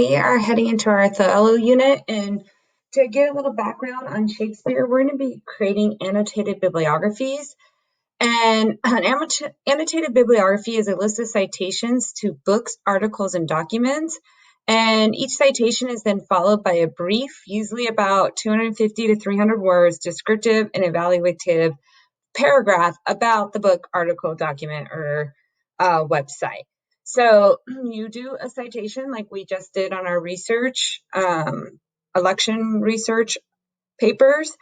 We are heading into our Othello unit, and to get a little background on Shakespeare, we're going to be creating annotated bibliographies. And an annotated bibliography is a list of citations to books, articles, and documents. And each citation is then followed by a brief, usually about 250 to 300 words, descriptive and evaluative paragraph about the book, article, document, or website. So you do a citation like we just did on our research, election research papers.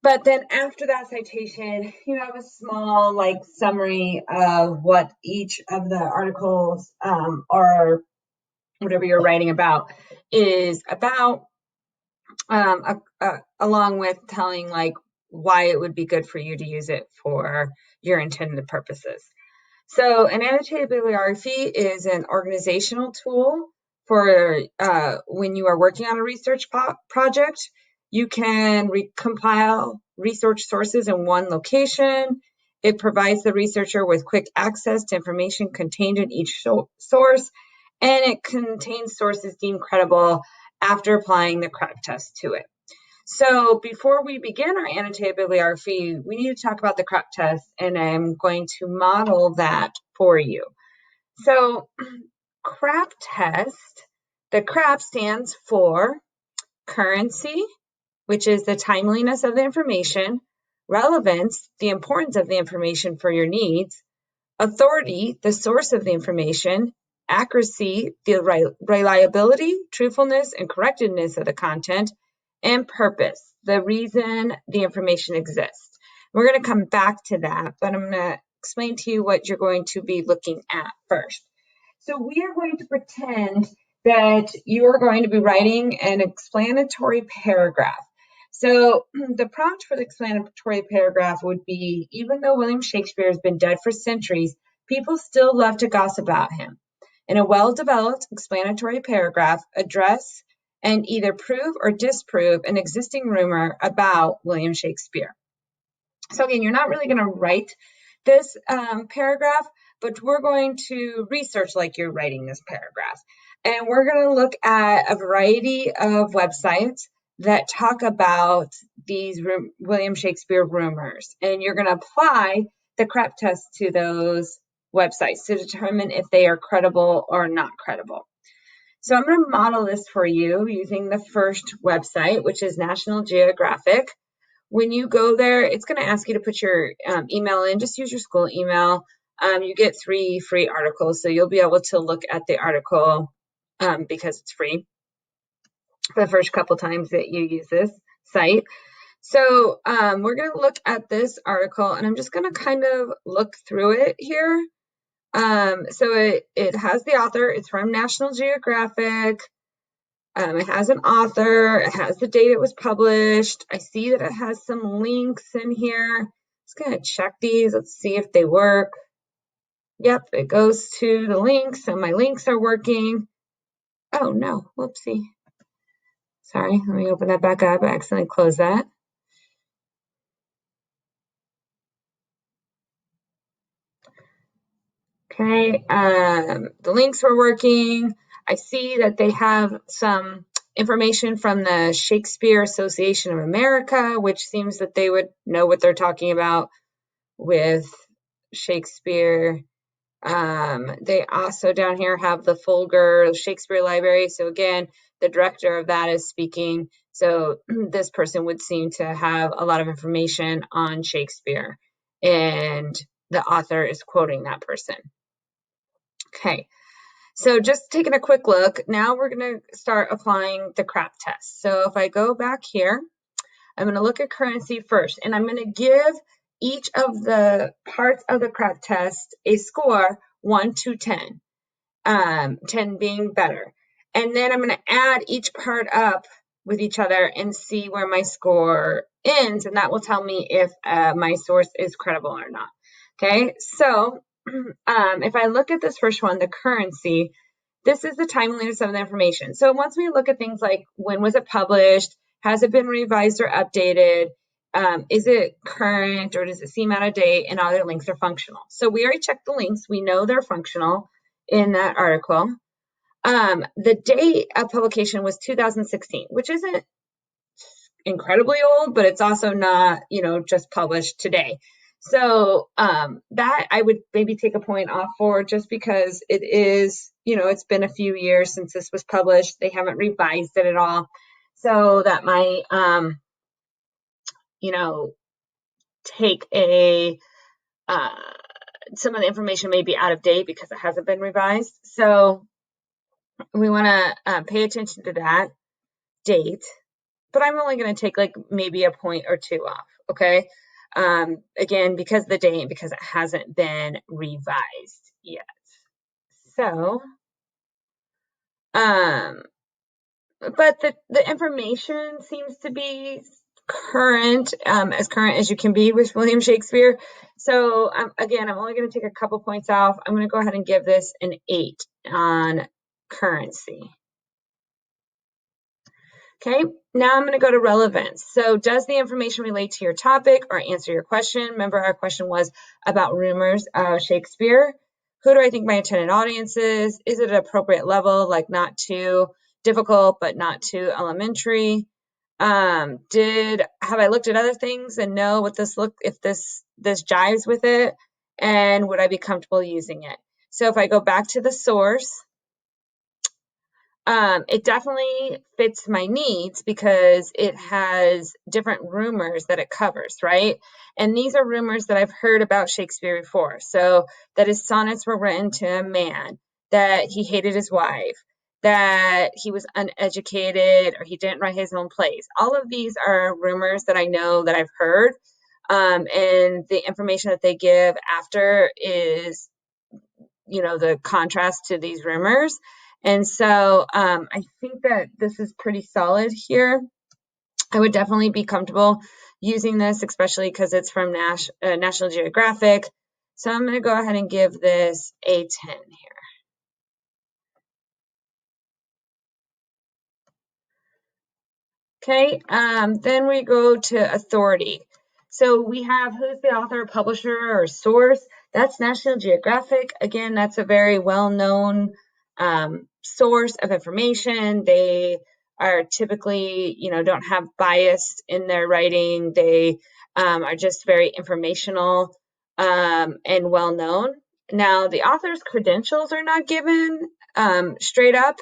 But then after that citation, you have a small summary of what each of the articles or whatever you're writing about is about, along with telling why it would be good for you to use it for your intended purposes. So an annotated bibliography is an organizational tool for when you are working on a research project. You can compile research sources in one location. It provides the researcher with quick access to information contained in each source, and it contains sources deemed credible after applying the CREP test to it. So before we begin our annotated bibliography, we need to talk about the CREP test, and I'm going to model that for you. So CREP test, the CREP stands for currency, which is the timeliness of the information, relevance, the importance of the information for your needs, authority, the source of the information, accuracy, the reliability, truthfulness, and correctness of the content, and purpose, the reason the information exists. We're going to come back to that, but I'm going to explain to you what you're going to be looking at first. So we are going to pretend that you are going to be writing an explanatory paragraph. So the prompt for the explanatory paragraph would be, even though William Shakespeare has been dead for centuries, people still love to gossip about him. In a well-developed explanatory paragraph, address and either prove or disprove an existing rumor about William Shakespeare. So again, you're not really going to write this paragraph, but we're going to research like you're writing this paragraph. And we're going to look at a variety of websites that talk about these William Shakespeare rumors. And you're going to apply the CREP test to those websites to determine if they are credible or not credible. So I'm going to model this for you using the first website, which is National Geographic. When you go there, it's going to ask you to put your email in. Just use your school email. You get 3 free articles, so you'll be able to look at the article because it's free for the first couple times that you use this site. So we're going to look at this article, and I'm just going to kind of look through it here. So it has the author. It's from National Geographic. It has an author. It has the date it was published. I see that it has some links in here. Just going to check these. Let's see if they work. Yep, it goes to the links, and my links are working. Oh, no. Whoopsie. Sorry. Let me open that back up. I accidentally closed that. Okay, the links were working. I see that they have some information from the Shakespeare Association of America, which seems that they would know what they're talking about with Shakespeare. They also down here have the Fowler Shakespeare Library. So again, the director of that is speaking. So this person would seem to have a lot of information on Shakespeare, and the author is quoting that person. Okay, so just taking a quick look, now we're going to start applying the CREP test. So if I go back here, I'm going to look at currency first, and I'm going to give each of the parts of the CREP test a score 1 to 10, 10 being better. And then I'm going to add each part up with each other and see where my score ends, and that will tell me if my source is credible or not. Okay, so if I look at this first one, the currency, this is the timeliness of the information. So once we look at things like when was it published, has it been revised or updated, is it current or does it seem out of date, and other links are functional. So we already checked the links. We know they're functional in that article. The date of publication was 2016, which isn't incredibly old, but it's also not, just published today. So that I would maybe take a point off for, just because it is, it's been a few years since this was published. They haven't revised it at all. So that might, take some of the information may be out of date because it hasn't been revised. So we want to pay attention to that date. But I'm only going to take like maybe a point or two off, okay? Again, because the date, because it hasn't been revised yet. So, but the information seems to be current as you can be with William Shakespeare. So again, I'm only going to take a couple points off. I'm going to go ahead and give this an 8 on currency. Okay, now I'm going to go to relevance. So does the information relate to your topic or answer your question? Remember, our question was about rumors of Shakespeare. Who do I think my intended audience is? Is it an appropriate level, like not too difficult, but not too elementary? Have I looked at other things and know what if this jives with it? And would I be comfortable using it? So if I go back to the source, it definitely fits my needs because it has different rumors that it covers, right? And these are rumors that I've heard about Shakespeare before. So that his sonnets were written to a man, that he hated his wife, that he was uneducated, or he didn't write his own plays. All of these are rumors that I know that I've heard. And the information that they give after is, the contrast to these rumors. And so I think that this is pretty solid here. I would definitely be comfortable using this, especially because it's from National Geographic. So I'm going to go ahead and give this a 10 here. Okay, then we go to authority. So we have who's the author, publisher, or source. That's National Geographic. Again, that's a very well-known source of information. They are typically, don't have bias in their writing. They are just very informational and well-known. Now, the author's credentials are not given straight up,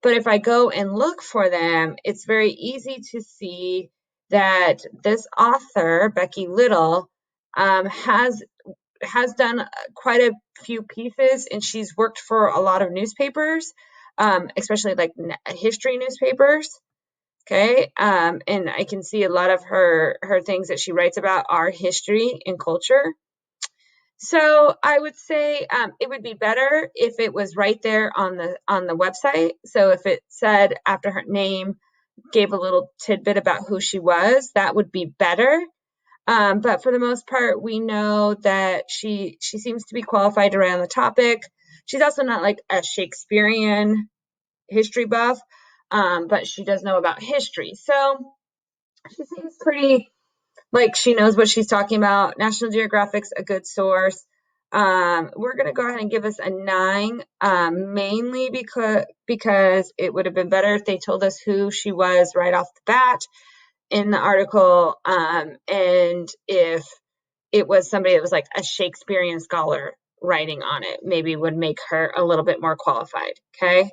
but if I go and look for them, it's very easy to see that this author, Becky Little, has done quite a few pieces, and she's worked for a lot of newspapers, especially like history newspapers. Okay, and I can see a lot of her things that she writes about are history and culture. So I would say it would be better if it was right there on the website. So if it said after her name, gave a little tidbit about who she was, that would be better. But for the most part, we know that she seems to be qualified around the topic. She's also not like a Shakespearean history buff, but she does know about history. So she seems pretty like she knows what she's talking about. National Geographic's a good source. We're going to go ahead and give us a 9, mainly because it would have been better if they told us who she was right off the bat in the article, and if it was somebody that was like a Shakespearean scholar writing on it, maybe would make her a little bit more qualified, okay?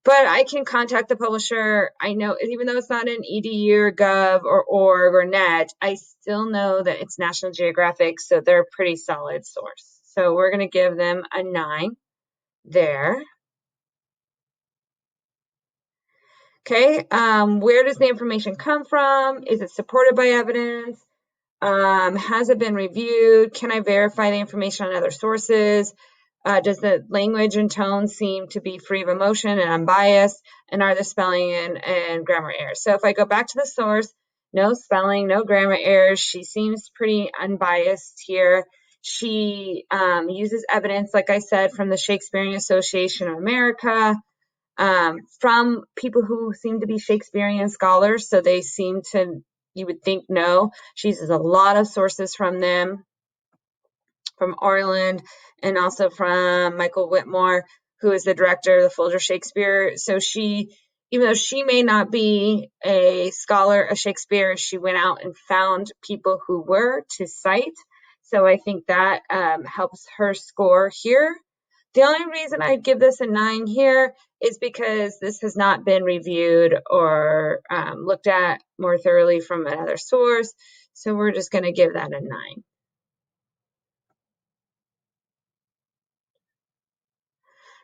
But I can contact the publisher. I know, even though it's not an EDU or Gov or org or net, I still know that it's National Geographic, so they're a pretty solid source. So we're going to give them a 9 there. Okay, where does the information come from? Is it supported by evidence? Has it been reviewed? Can I verify the information on other sources? Does the language and tone seem to be free of emotion and unbiased? And are the spelling and grammar errors? So if I go back to the source, no spelling, no grammar errors. She seems pretty unbiased here. She uses evidence, like I said, from the Shakespearean Association of America, from people who seem to be Shakespearean scholars. So they seem to, you would think, no. She uses a lot of sources from them, from Orland, and also from Michael Whitmore, who is the director of the Folger Shakespeare. So she, even though she may not be a scholar of Shakespeare, she went out and found people who were to cite. So I think that helps her score here. The only reason I'd give this a 9 here is because this has not been reviewed or looked at more thoroughly from another source. So we're just going to give that a 9.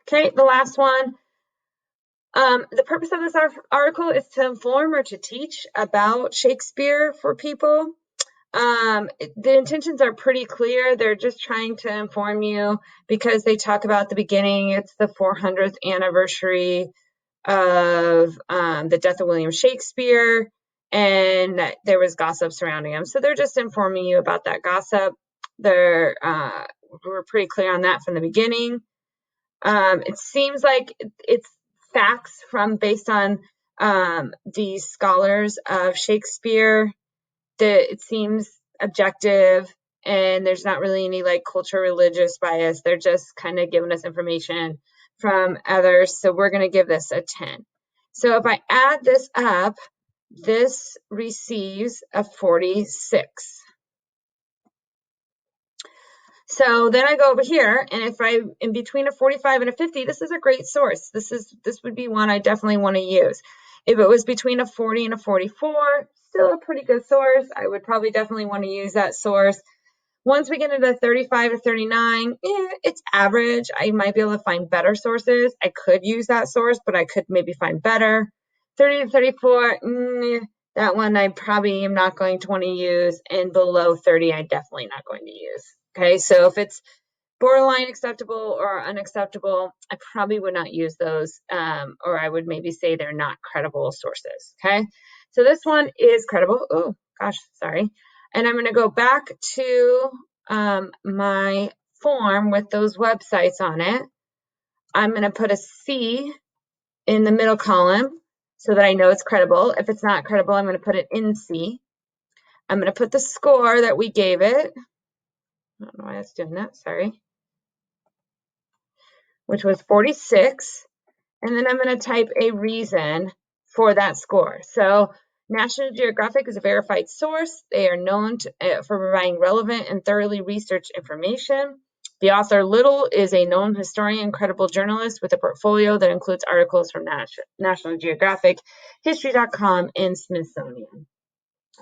Okay, the last one. The purpose of this article is to inform or to teach about Shakespeare for people. The intentions are pretty clear. They're just trying to inform you because they talk about the beginning. It's the 400th anniversary of the death of William Shakespeare, and there was gossip surrounding him. So they're just informing you about that gossip. We're pretty clear on that from the beginning. It seems like it's facts based on these scholars of Shakespeare. That it seems objective, and there's not really any like cultural religious bias. They're just kind of giving us information from others. So we're going to give this a 10. So if I add this up, this receives a 46. So then I go over here, and if I'm in between a 45 and a 50, this is a great source. This would be one I definitely want to use. If it was between a 40 and a 44, still a pretty good source. I would probably definitely want to use that source. Once we get into 35 to 39, it's average. I might be able to find better sources. I could use that source, but I could maybe find better. 30 to 34, that one I probably am not going to want to use. And below 30, I'm definitely not going to use. Okay, so if it's borderline acceptable or unacceptable, I probably would not use those, or I would maybe say they're not credible sources. Okay, so this one is credible. Oh gosh, sorry. And I'm going to go back to my form with those websites on it. I'm going to put a C in the middle column so that I know it's credible. If it's not credible, I'm going to put it in C. I'm going to put the score that we gave it. I don't know why that's doing that, sorry. Which was 46. And then I'm going to type a reason for that score. So National Geographic is a verified source. They are known for providing relevant and thoroughly researched information. The author Little is a known historian, credible journalist with a portfolio that includes articles from National Geographic, History.com, and Smithsonian.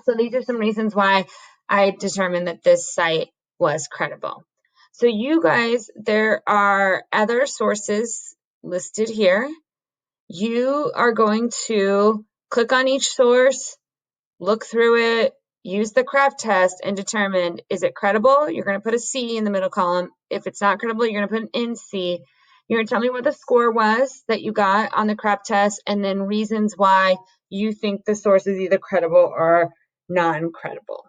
So these are some reasons why I determined that this site was credible. So you guys, there are other sources listed here. You are going to click on each source, look through it, use the craft test, and determine, is it credible? You're going to put a C in the middle column. If it's not credible, you're going to put an NC. You're going to tell me what the score was that you got on the craft test, and then reasons why you think the source is either credible or non-credible.